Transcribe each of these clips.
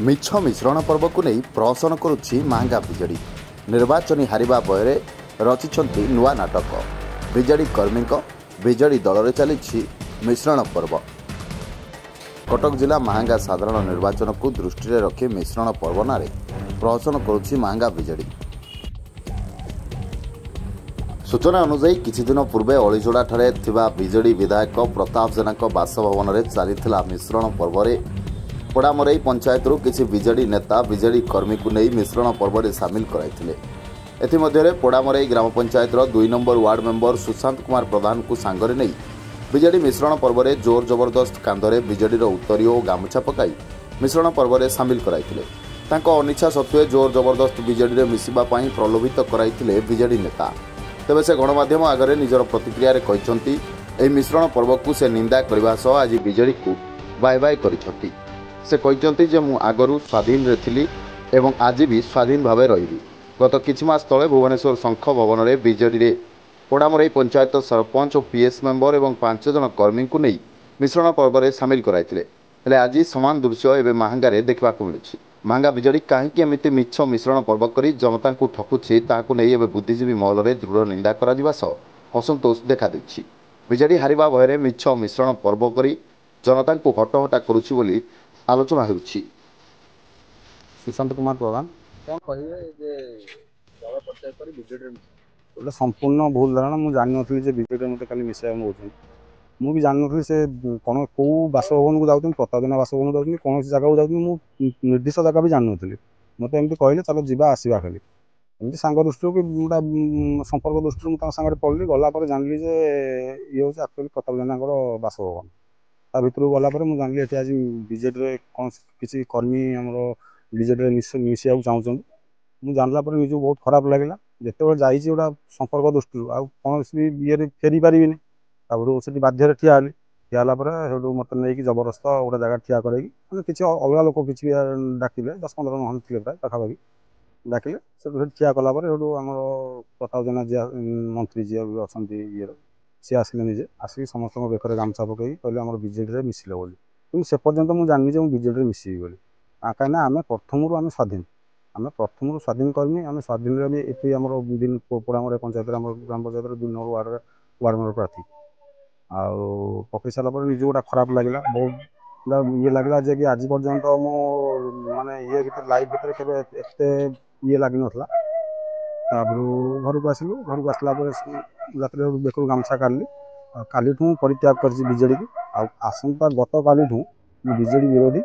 मिछ मिश्रण पर्व को नहीं प्रहसन करुच्ची महंगा विजेडी निर्वाचनी हारिबा भୟରେ रचिछन्ति नुआ नाटक विजेडी कर्मी विजेडी दल चली मिश्रण पर्व। कटक जिला महंगा साधारण निर्वाचन को दृष्टि रखी मिश्रण पर्व नारे प्रहसन करुच्ची महंगा विजेडी। सूचना अनुसार किछि दिन पूर्वे अलीजोड़ा ठारे थिबा विजेडी विधायक प्रताप जेना बासभवन में चली मिश्रण पर्व में पोड़ामरई पंचायत किसी विजेडी नेता विजेडी कर्मी को नहीं मिश्रण पर्व में सामिल कराइथिले। एथिमध्यरे पोड़ामरई ग्राम panchayat 2 number ward member Sushant Kumar Pradhan को सांगरे नहीं विजेडी मिश्रण पर्व में जोर जबरदस्त कांधरे विजेडी उत्तरी और गामुछा पकाई मिश्रण पर्व में सामिल कराइथिले। तांको अनिच्छा सत्वे जोर जबरदस्त विजेडी रे मिसिबा पई प्रलोभित कराइथिले विजेडी नेता। तेबे से गणमाध्यम आगे निजर प्रतिक्रिया रे कहिसंती एही मिश्रण पर्व को से निंदा करबा सह आज विजेडी को बाय बाय करिसंती। से कहते जे मु आगरू स्वाधीन रे थिली एवं आज भी स्वाधीन भाव रही। गत किछि मास तले भुवनेश्वर शंख भवन में विजेडी रे पोड़ामरई पंचायत सरपंच और पीएस मेंबर एवं 5 जन कर्मी को नहीं मिश्रण पर्व में सामिल कराइथिले। हेले आज समान दृश्य एवं महंगा देखा मिलुछि। महंगा विजेडी कहीं एमती मिछ मिश्रण पर्व कर जनता को ठकुछि ताकू नहीं एवं बुद्धिजीवी महल में दृढ़ निंदा करा सह असंतोष देखा देछि। विजेडी हारिबा भୟରେ मिछ मिश्रण पर्व कर जनता को हटहटा करुछि बोली आलोचना होउछि। सुशांत कुमार प्रधान कौन कहिए जे दल प्रचार कर विजेडी संपूर्ण भूल धारणा। मुझे जानी नी जे विजेडी मत खाली मिसाया नौकरी मुझे जानी नी से कौन कौ बासभवन को जाऊँ प्रतापना बासभवन को जाऊँ कौन जगह को जाऊँ निर्दिष्ट जगह भी जानी नी मत एमती कहले चलो जीवा आसवा खाली एमती सांग दृष्टि कि गोटा संपर्क दृष्टि मुझे सांगे पढ़ी गलापर जानली जे ये हूँ एक्चुअली प्रतापना बासभवन ता भितर गला मुझे जानली आज विजेडी कौन किसी कर्मी आमर विजेडी मिसिया चाहूँ मुझे जानला निजी बहुत खराब लगे जिते जा संपर्क दृष्टि आउ कौन ये फेरी पारि से बाध्य ठिया मत नहीं जबरदस्त गोटे जगह ठिया कर किसी अलग लोक किसी डाकिले 10-15 जन थे प्राय पाखापाखि डाकिले से ठिया कलापर आम प्रताप जेना जी मंत्री जी अच्छा ये सी आसिले निजे आसिक समस्त बेकर गामछा पकई कहले आम विजेडी मिसिले बोली कि से पर्यंत मुझे जानी जे विजेडी मिसबी बोली कहीं आम प्रथम आम स्वाधीन आम प्रथम स्वाधीन कर्मी आम स्वाधीन ये आम दिन पोड़ामरई पंचायत ग्राम पंचायत 2 नंबर वार्ड मेंबर प्रार्थी आउ पकई सारापर निज गोटा खराब लगे बहुत ये लगला जे कि आज पर्यंत मो माने ये लाइफ भर के ये लग ना घर को आसलु घर को आसला रात बेकर गामछा काढ़ी काली परित्याग कर विजेडी की आसंता गत काली विजेडी विरोधी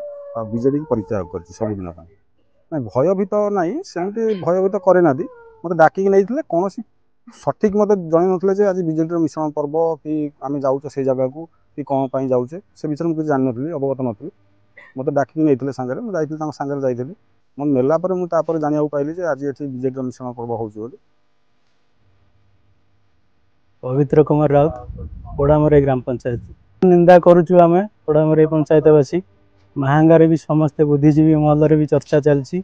विजेडी की परित्याग कर सबुदिन ना भयभीत नहीं सेमती भयभीत करे ना मत डाकिक नहीं कौन सठिक मत जन ना आज विजेडी मिश्रण पर्व कि आम जाऊे से जगह को कि कौन पर जाऊे से विषय में कुछ जान नी अवगत नी मत डाकिक नहीं सांगे मुझे सांगे जाइली मैं नेलापर मुझे जाना पाइली आज ये विजेडी मिश्रण पर्व हो पवित्र कुमार राउत पोड़ामरई ग्राम पंचायत निंदा करुचु आम पोड़ामरई पंचायतवासी महांगारे भी समस्ते बुद्धिजीवी महल भी चर्चा चलती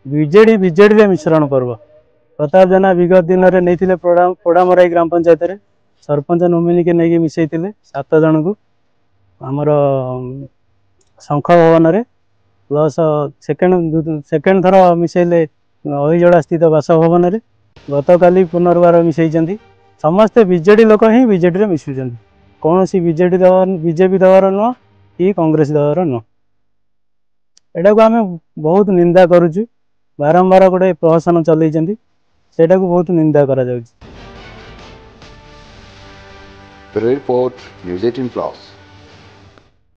विजेडी मिश्रण पर्व प्रताप जेना विगत दिन में नहीं पोड़ामरई ग्राम पंचायत रे सरपंच नोमिनी के नहीं मिसई 7 जन को आमर शंख भवन में प्लस सेकेंड थर मिसेले अहिजोड़ा स्थित बासभवन में गत काली पुनर्बार मिसई समस्ते विजेडी लोक ही विजेडी मिसुं कौन विजेडी बीजेपी दलर नुह कि कांग्रेस दलर नुह एटा को आम बहुत निंदा करुचु बारंबार गोटे प्रहसन चलते सेटा को बहुत निंदा करा जाउछि। Report news 18+।